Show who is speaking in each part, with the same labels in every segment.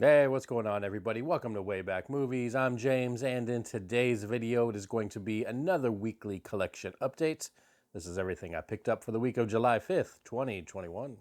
Speaker 1: Hey, what's going on, everybody? Welcome to Way Back Movies. I'm James, and in today's video, it is going to be another weekly collection update. This is everything I picked up for the week of July 5th, 2021.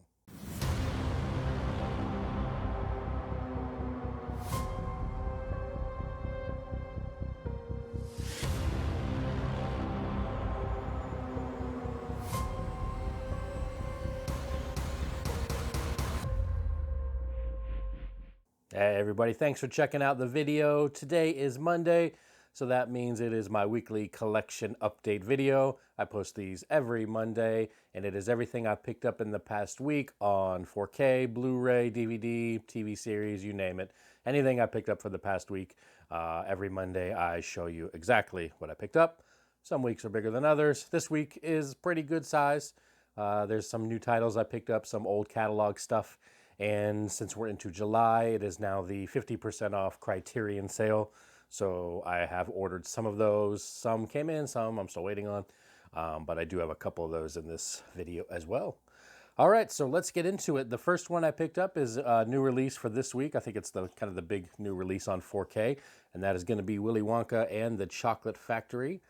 Speaker 1: Hey, everybody, thanks for checking out the video. Today is Monday, so that means it is my weekly collection update video. I post these every Monday, and it is everything I picked up in the past week on 4K, Blu-ray, DVD, TV series, you name it. Anything I picked up for the past week. Every Monday, I show you exactly what I picked up. Some weeks are bigger than others. This week is pretty good size. There's some new titles I picked up, some old catalog stuff. And since we're into July, it is now the 50% off Criterion sale. So I have ordered some of those. Some came in, some I'm still waiting on. But I do have a couple of those in this video as well. All right, so let's get into it. The first one I picked up is a new release for this week. I think it's the kind of the big new release on 4K. And that is going to be Willy Wonka and the Chocolate Factory.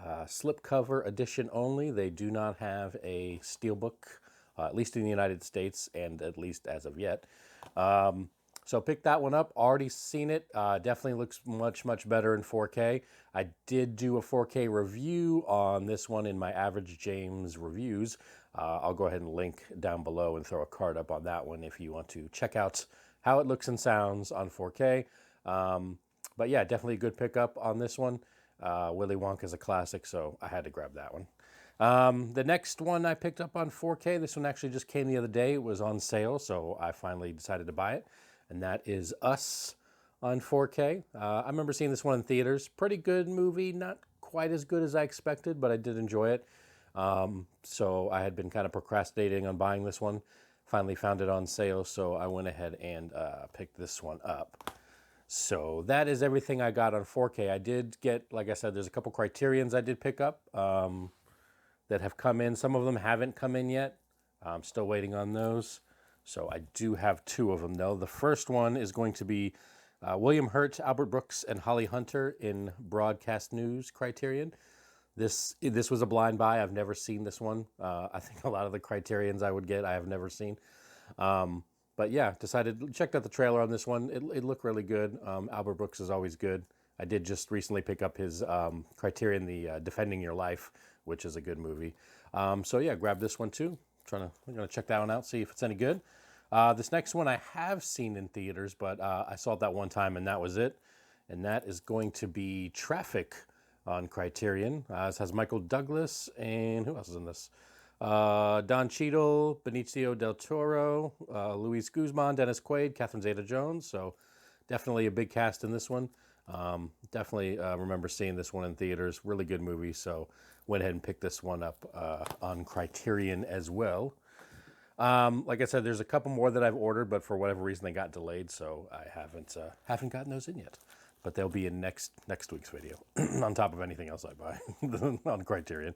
Speaker 1: Slipcover edition only. They do not have a steelbook. At least in the United States, and at least as of yet. So picked that one up, already seen it. Definitely looks much better in 4K. I did do a 4K review on this one in my Average James reviews. I'll go ahead and link down below and throw a card up on that one if you want to check out how it looks and sounds on 4K. But yeah, definitely a good pickup on this one. Willy Wonka is a classic, so I had to grab that one. The next one I picked up on 4K, this one actually just came the other day. It was on sale, so I finally decided to buy it. And that is Us on 4K. I remember seeing this one in theaters. Pretty good movie, not quite as good as I expected, but I did enjoy it. So I had been kind of procrastinating on buying this one. Finally found it on sale, so I went ahead and picked this one up. So that is everything I got on 4K. I did get, like I said, there's a couple Criterions I did pick up. That have come in. Some of them haven't come in yet. I'm still waiting on those. So I do have two of them though. The first one is going to be William Hurt, Albert Brooks, and Holly Hunter in Broadcast News Criterion. This was a blind buy. I've never seen this one. I think a lot of the Criterions I would get, I have never seen. But yeah, checked out the trailer on this one. It looked really good. Albert Brooks is always good. I did just recently pick up his Criterion, the Defending Your Life, which is a good movie. So yeah, grab this one too. I'm gonna check that one out, see if it's any good. This next one I have seen in theaters, but I saw it that one time and that was it. And that is going to be Traffic on Criterion. This has Michael Douglas and who else is in this? Don Cheadle, Benicio del Toro, Luis Guzman, Dennis Quaid, Catherine Zeta-Jones. So definitely a big cast in this one. Definitely remember seeing this one in theaters. Really good movie, so went ahead and picked this one up on Criterion as well. Like I said, there's a couple more that I've ordered, but for whatever reason they got delayed, so I haven't gotten those in yet. But they'll be in next week's video, on top of anything else I buy on Criterion.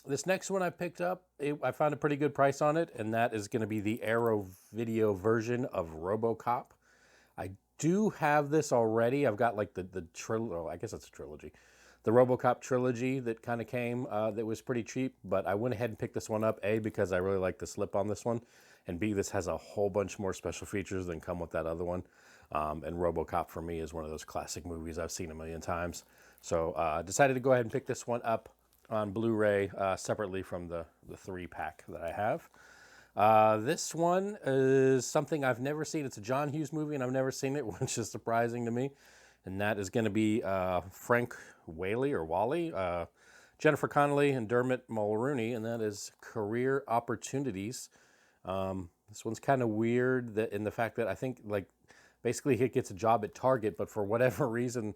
Speaker 1: This next one I picked up, I found a pretty good price on it, and that is going to be the Arrow Video version of Robocop. I do have this already. I've got like the trilogy, I guess it's a trilogy. The Robocop trilogy that kind of came that was pretty cheap, but I went ahead and picked this one up, A, because I really like the slip on this one, and B, this has a whole bunch more special features than come with that other one. And Robocop for me is one of those classic movies I've seen a million times. So decided to go ahead and pick this one up on Blu-ray separately from the 3-pack that I have. This one is something I've never seen. It's a John Hughes movie, and I've never seen it, which is surprising to me. And that is going to be Frank Wally, Jennifer Connelly, and Dermot Mulroney, and that is Career Opportunities. This one's kind of weird in the fact that I think, like, basically he gets a job at Target, but for whatever reason,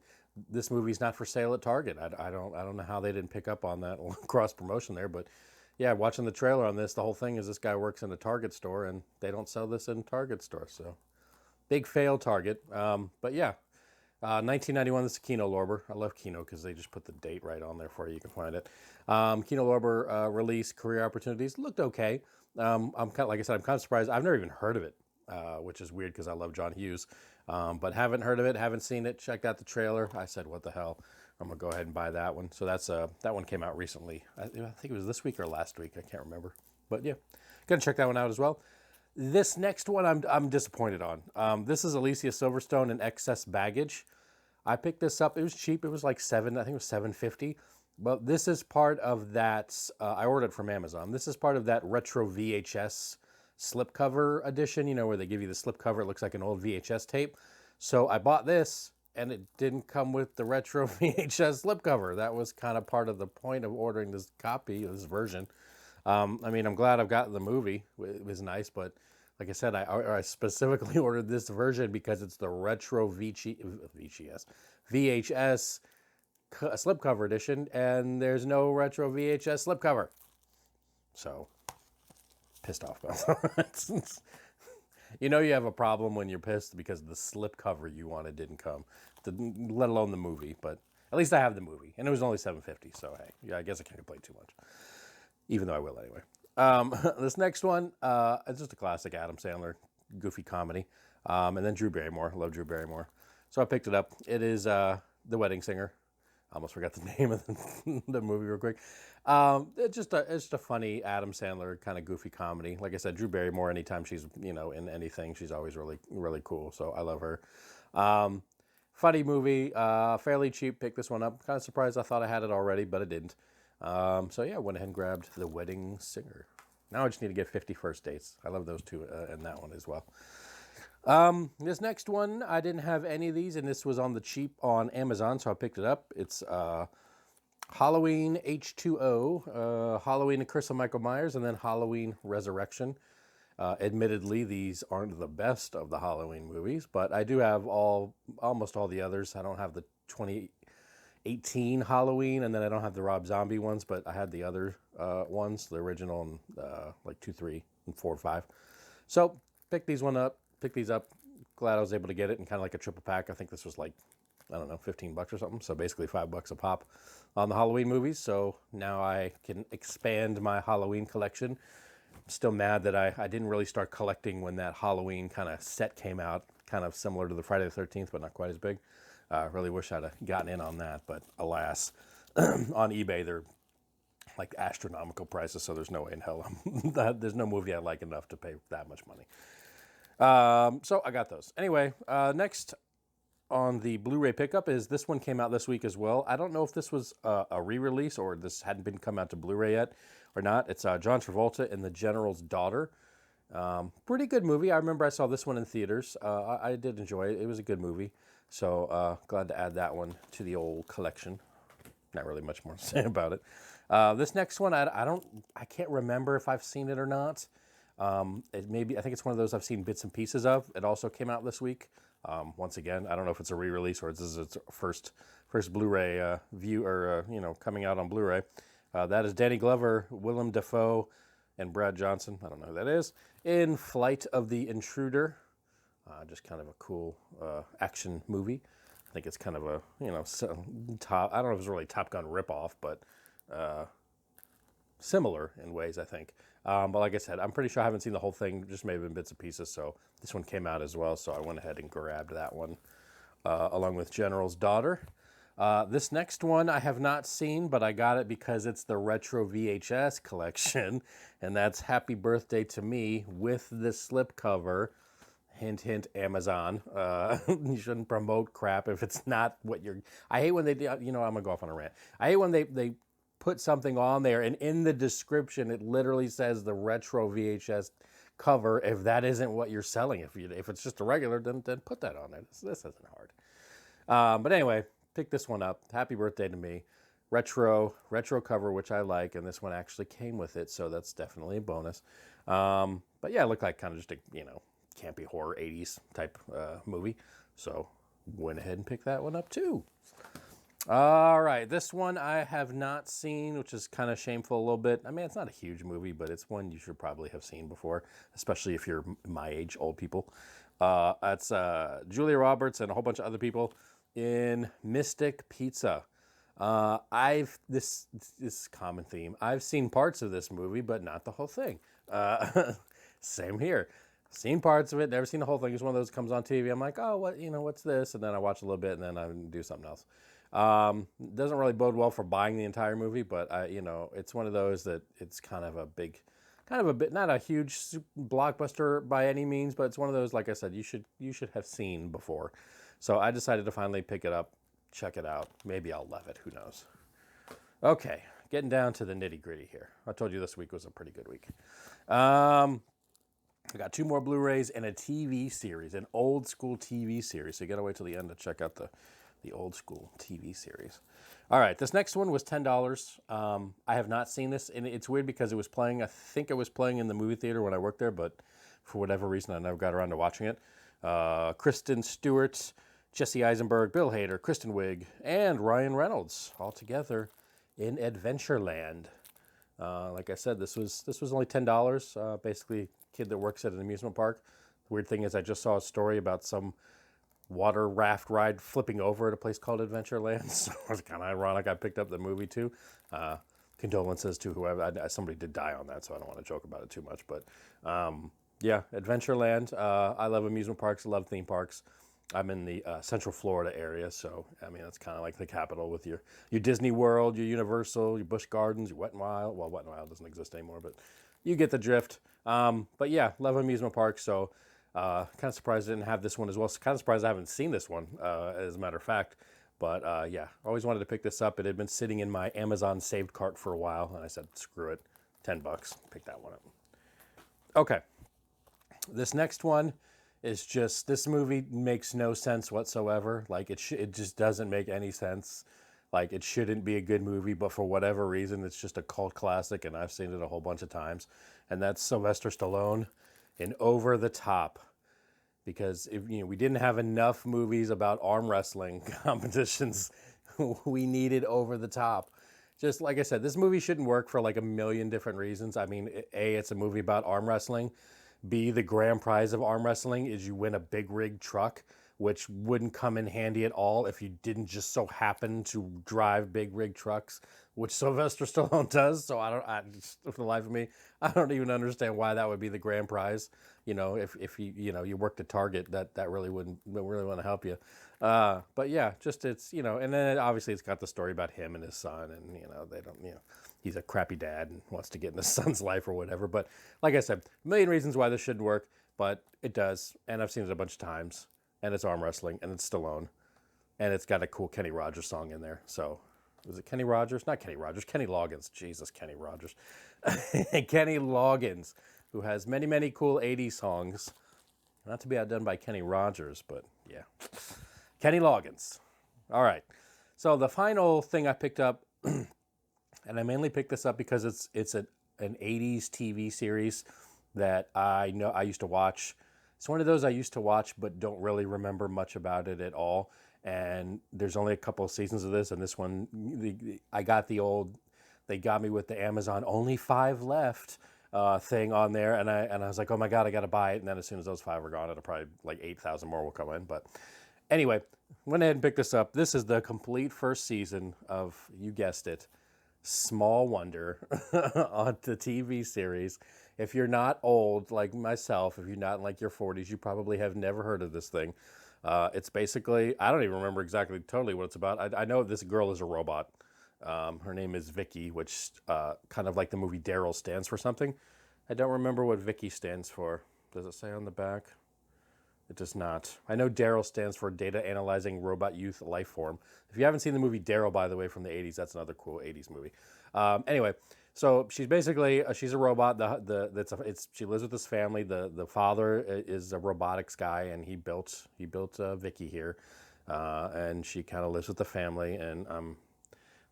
Speaker 1: this movie's not for sale at Target. I don't know how they didn't pick up on that cross promotion there, but yeah, watching the trailer on this, the whole thing is this guy works in a Target store, and they don't sell this in Target stores, so big fail Target. But yeah, 1991, this is Kino Lorber. I love Kino because they just put the date right on there for you. You can find it. Kino Lorber release, Career Opportunities, looked okay. I'm kind of, like I said, I'm kind of surprised. I've never even heard of it. which is weird because I love John Hughes. But haven't heard of it, haven't seen it, checked out the trailer. I said, what the hell? I'm going to go ahead and buy that one. So that one came out recently. I think it was this week or last week. I can't remember. But yeah, going to check that one out as well. This next one I'm disappointed on. This is Alicia Silverstone and Excess Baggage. I picked this up. It was cheap. It was like I think it was $7.50. But this is part of that, I ordered it from Amazon. This is part of that retro VHS slipcover edition, you know, where they give you the slipcover. It looks like an old VHS tape. So I bought this, and it didn't come with the retro VHS slipcover. That was kind of part of the point of ordering this copy, this version. I mean, I'm glad I've gotten the movie. It was nice, but like I said, I specifically ordered this version because it's the retro VHS slipcover edition, and there's no retro VHS slipcover. So, pissed off about that. You know you have a problem when you're pissed because the slipcover you wanted didn't come, let alone the movie. But at least I have the movie, and it was only $7.50, so hey, yeah, I guess I can't complain too much. Even though I will anyway. This next one, it's just a classic Adam Sandler goofy comedy. And then Drew Barrymore. I love Drew Barrymore. So I picked it up. It is The Wedding Singer. I almost forgot the name of the movie real quick. It's just a funny Adam Sandler kind of goofy comedy. Like I said, Drew Barrymore, anytime she's, you know, in anything, she's always really, really cool. So I love her. Funny movie, fairly cheap. Picked this one up. Kind of surprised. I thought I had it already, but I didn't. So yeah, I went ahead and grabbed The Wedding Singer. Now I just need to get 50 First Dates. I love those two and that one as well. This next one, I didn't have any of these, and this was on the cheap on Amazon, so I picked it up. It's Halloween H2O, Halloween and Curse of Michael Myers, and then Halloween Resurrection. Admittedly, these aren't the best of the Halloween movies, but I do have almost all the others. I don't have the 2018 Halloween, and then I don't have the Rob Zombie ones, but I had the other ones, the original, and like 2, 3, and 4, 5. So pick these up. Glad I was able to get it in kind of like a triple pack. I think this was like, I don't know, $15 or something. So basically $5 a pop on the Halloween movies. So now I can expand my Halloween collection. I'm still mad that I didn't really start collecting when that Halloween kind of set came out, kind of similar to the Friday the 13th, but not quite as big. Really wish I'd have gotten in on that, but alas, on eBay, they're like astronomical prices, so there's no way in hell there's no movie I like enough to pay that much money. So I got those. Anyway, next on the Blu-ray pickup is this one came out this week as well. I don't know if this was a re-release or this hadn't been come out to Blu-ray yet or not. It's John Travolta and the General's Daughter. Pretty good movie. I remember I saw this one in theaters. I did enjoy it. It was a good movie. So glad to add that one to the old collection. Not really much more to say about it. This next one, I can't remember if I've seen it or not. I think it's one of those I've seen bits and pieces of. It also came out this week. Once again, I don't know if it's a re-release or this is its first Blu-ray view or coming out on Blu-ray. That is Danny Glover, Willem Dafoe, and Brad Johnson. I don't know who that is. In Flight of the Intruder. Just kind of a cool action movie. I think it's kind of a I don't know if it's really Top Gun ripoff, but similar in ways, I think. But like I said, I'm pretty sure I haven't seen the whole thing, just maybe in bits and pieces. So this one came out as well, so I went ahead and grabbed that one along with General's Daughter. This next one I have not seen, but I got it because it's the retro VHS collection, and that's Happy Birthday to Me with the slipcover. Hint, hint, Amazon. You shouldn't promote crap if it's not what you're... I hate when they do... I'm going to go off on a rant. I hate when they put something on there, and in the description, it literally says the retro VHS cover if that isn't what you're selling. If it's just a regular, then put that on there. This isn't hard. But anyway, pick this one up. Happy Birthday to Me. Retro cover, which I like, and this one actually came with it, so that's definitely a bonus. But yeah, it looked like kind of just a, campy horror 80s type movie. So went ahead and picked that one up too. All right, this one I have not seen, which is kind of shameful a little bit. I mean, it's not a huge movie, but it's one you should probably have seen before, especially if you're my age, old people. That's Julia Roberts and a whole bunch of other people in Mystic Pizza. This is a common theme. I've seen parts of this movie, but not the whole thing. Same here. Seen parts of it, never seen the whole thing. It's one of those comes on TV. I'm like, oh, what, what's this? And then I watch a little bit, and then I do something else. Doesn't really bode well for buying the entire movie, but it's one of those that it's kind of a bit, not a huge blockbuster by any means, but it's one of those, like I said, you should have seen before. So I decided to finally pick it up, check it out. Maybe I'll love it. Who knows? Okay, getting down to the nitty gritty here. I told you this week was a pretty good week. I got 2 more Blu-rays and a TV series, an old school TV series. So you got to wait till the end to check out the old school TV series. All right, this next one was $10. I have not seen this, and it's weird because it was playing, I think it was playing in the movie theater when I worked there, but for whatever reason, I never got around to watching it. Kristen Stewart, Jesse Eisenberg, Bill Hader, Kristen Wiig, and Ryan Reynolds all together in Adventureland. Like I said, this was only $10. Basically, kid that works at an amusement park. The weird thing is I just saw a story about some water raft ride flipping over at a place called Adventureland. So it's kind of ironic I picked up the movie too. Condolences to whoever. Somebody did die on that, so I don't want to joke about it too much. But yeah, Adventureland. I love amusement parks. I love theme parks. I'm in the Central Florida area, so I mean that's kind of like the capital with your Disney World, your Universal, your Busch Gardens, your Wet n Wild. Well, Wet n Wild doesn't exist anymore, but you get the drift. But yeah, love amusement parks. So kind of surprised I didn't have this one as well. So kind of surprised I haven't seen this one, as a matter of fact. But yeah, always wanted to pick this up. It had been sitting in my Amazon saved cart for a while, and I said, screw it, $10, pick that one up. Okay, this next one is just, this movie makes no sense whatsoever. Like it just doesn't make any sense. Like it shouldn't be a good movie, but for whatever reason, it's just a cult classic, and I've seen it a whole bunch of times. And that's Sylvester Stallone in Over the Top. Because if we didn't have enough movies about arm wrestling competitions, we needed Over the Top. Just like I said, this movie shouldn't work for like a million different reasons. I mean, A, it's a movie about arm wrestling. B, the grand prize of arm wrestling is you win a big rig truck, which wouldn't come in handy at all if you didn't just so happen to drive big rig trucks, which Sylvester Stallone does. So for the life of me, I don't even understand why that would be the grand prize. If you worked at Target, that really wouldn't want to help you. But yeah, just it's and then obviously it's got the story about him and his son, and they don't he's a crappy dad and wants to get in his son's life or whatever. But like I said, a million reasons why this shouldn't work, but it does, and I've seen it a bunch of times. And it's arm wrestling, and it's Stallone, and it's got a cool Kenny Rogers song in there. So, was it Kenny Rogers? Not Kenny Rogers, Kenny Loggins. Jesus, Kenny Rogers. Kenny Loggins, who has many, many cool 80s songs. Not to be outdone by Kenny Rogers, but yeah. Kenny Loggins. All right. So the final thing I picked up, and I mainly picked this up because it's an 80s TV series that I used to watch. It's one of those I used to watch but don't really remember much about it at all. And there's only a couple of seasons of this, and this one, I got they got me with the Amazon only 5 left thing on there, and I was like, oh my God, I got to buy it. And then as soon as those 5 are gone, it'll probably like 8,000 more will come in. But anyway, went ahead and picked this up. This is the complete first season of, you guessed it, Small Wonder on the TV series. If you're not old like myself, if you're not in like your 40s, you probably have never heard of this thing. It's basically, I don't even remember exactly totally what it's about. I know this girl is a robot. Her name is Vicky, which kind of like the movie Daryl stands for something. I don't remember what Vicky stands for. Does it say on the back? It does not. I know Daryl stands for Data Analyzing Robot Youth Life Form. If you haven't seen the movie Daryl, by the way, from the 80s, that's another cool 80s movie. Anyway, so she's basically, she's a robot. She lives with this family. The father is a robotics guy, and he built Vicky here. And she kind of lives with the family. And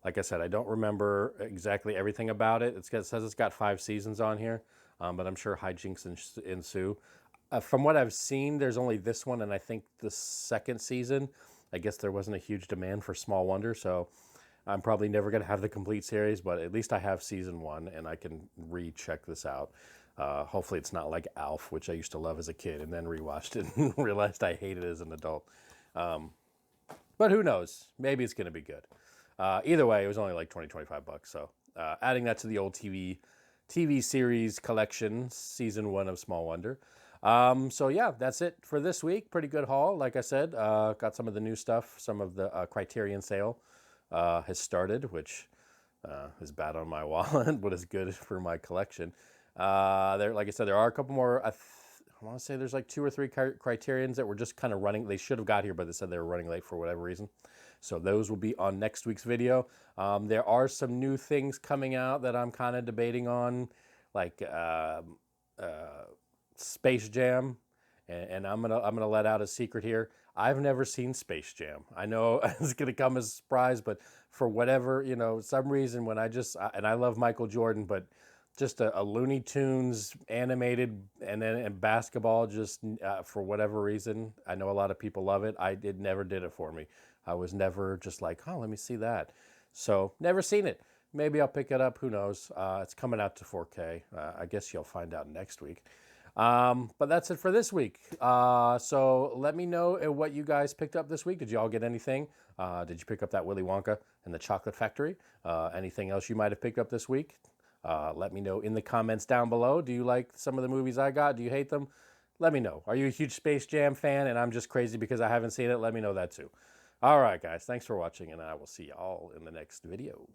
Speaker 1: like I said, I don't remember exactly everything about it. It says it's got 5 seasons on here, but I'm sure hijinks ensue. From what I've seen, there's only this one, and I think the second season, I guess there wasn't a huge demand for Small Wonder, so I'm probably never going to have the complete series, but at least I have season 1, and I can recheck this out. Hopefully it's not like Alf, which I used to love as a kid, and then rewatched it and realized I hate it as an adult. But who knows? Maybe it's going to be good. Either way, it was only like $20-25, so adding that to the old TV series collection, season 1 of Small Wonder. So yeah, that's it for this week. Pretty good haul. Like I said, got some of the new stuff. Some of the Criterion sale has started, which is bad on my wallet, but is good for my collection. Like I said, there are a couple more. I want to say there's like 2 or 3 Criterions that were just kind of running. They should have got here, but they said they were running late for whatever reason. So those will be on next week's video. There are some new things coming out that I'm kind of debating on, like Space Jam, and I'm gonna let out a secret here. I've never seen Space Jam. I know it's gonna come as a surprise, but for whatever, some reason when and I love Michael Jordan, but just a Looney Tunes animated and basketball, just for whatever reason, I know a lot of people love it. It never did it for me. I was never just like, oh, let me see that. So never seen it. Maybe I'll pick it up. Who knows? It's coming out to 4K. I guess you'll find out next week. But that's it for this week. So let me know what you guys picked up this week. Did you all get anything? Did you pick up that Willy Wonka and the Chocolate Factory? Anything else you might have picked up this week? Let me know in the comments down below. Do you like some of the movies I got? Do you hate them? Let me know. Are you a huge Space Jam fan and I'm just crazy because I haven't seen it? Let me know that too. All right, guys. Thanks for watching, and I will see you all in the next video.